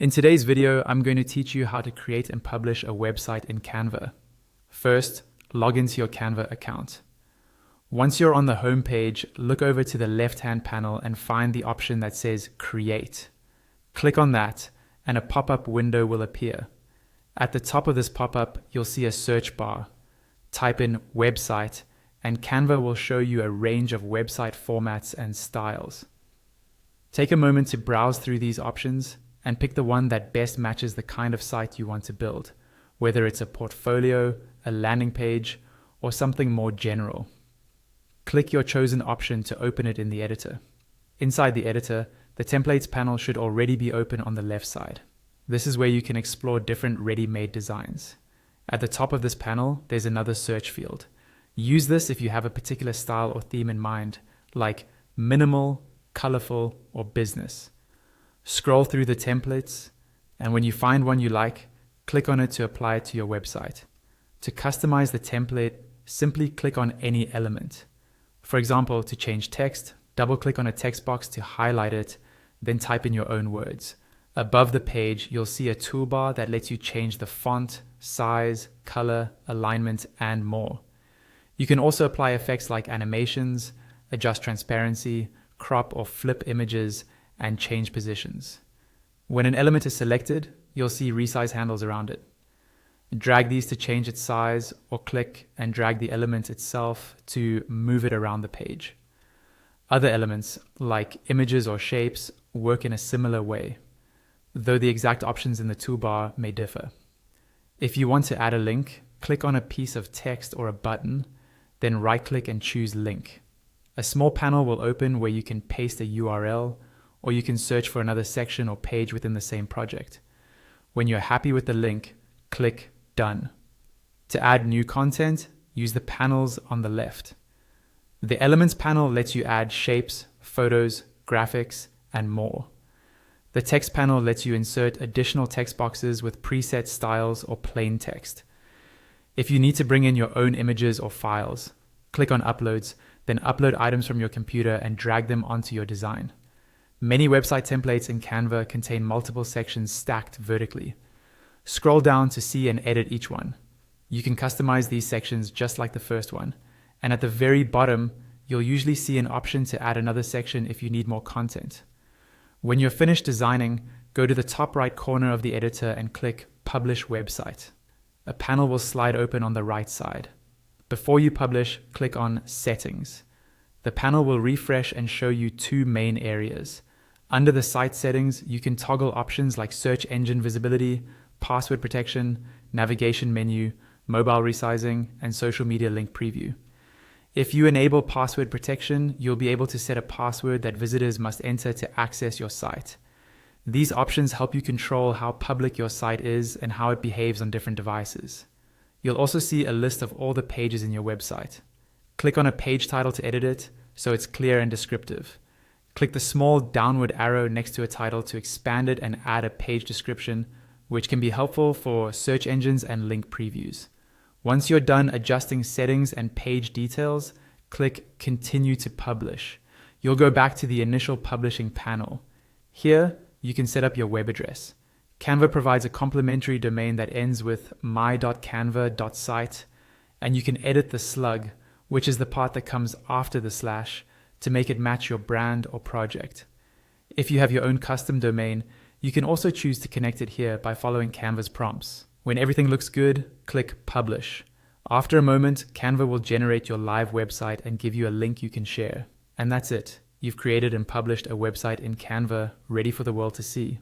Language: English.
In today's video, I'm going to teach you how to create and publish a website in Canva. First, log into your Canva account. Once you're on the home page, look over to the left-hand panel and find the option that says Create. Click on that, and a pop-up window will appear. At the top of this pop-up, you'll see a search bar. Type in website, and Canva will show you a range of website formats and styles. Take a moment to browse through these options and pick the one that best matches the kind of site you want to build, whether it's a portfolio, a landing page, or something more general. Click your chosen option to open it in the editor. Inside the editor, the templates panel should already be open on the left side. This is where you can explore different ready-made designs. At the top of this panel, there's another search field. Use this if you have a particular style or theme in mind, like minimal, colorful, or business. Scroll through the templates, and when you find one you like, click on it to apply it to your website. To customize the template, simply click on any element. For example, to change text, double-click on a text box to highlight it, then type in your own words. Above the page, you'll see a toolbar that lets you change the font, size, color, alignment, and more. You can also apply effects like animations, adjust transparency, crop or flip images, and change positions. When an element is selected, you'll see resize handles around it. Drag these to change its size, or click and drag the element itself to move it around the page. Other elements, like images or shapes, work in a similar way, though the exact options in the toolbar may differ. If you want to add a link, click on a piece of text or a button, then right-click and choose Link. A small panel will open where you can paste a URL, or you can search for another section or page within the same project. When you're happy with the link, click Done. To add new content, use the panels on the left. The Elements panel lets you add shapes, photos, graphics, and more. The Text panel lets you insert additional text boxes with preset styles or plain text. If you need to bring in your own images or files, click on Uploads, then upload items from your computer and drag them onto your design. Many website templates in Canva contain multiple sections stacked vertically. Scroll down to see and edit each one. You can customize these sections just like the first one, and at the very bottom, you'll usually see an option to add another section if you need more content. When you're finished designing, go to the top right corner of the editor and click Publish Website. A panel will slide open on the right side. Before you publish, click on Settings. The panel will refresh and show you two main areas. Under the site settings, you can toggle options like search engine visibility, password protection, navigation menu, mobile resizing, and social media link preview. If you enable password protection, you'll be able to set a password that visitors must enter to access your site. These options help you control how public your site is and how it behaves on different devices. You'll also see a list of all the pages in your website. Click on a page title to edit it, so it's clear and descriptive. Click the small downward arrow next to a title to expand it and add a page description, which can be helpful for search engines and link previews. Once you're done adjusting settings and page details, click Continue to Publish. You'll go back to the initial publishing panel. Here, you can set up your web address. Canva provides a complimentary domain that ends with my.canva.site, and you can edit the slug, which is the part that comes after the slash, to make it match your brand or project. If you have your own custom domain, you can also choose to connect it here by following Canva's prompts. When everything looks good, click Publish. After a moment, Canva will generate your live website and give you a link you can share. And that's it. You've created and published a website in Canva, ready for the world to see.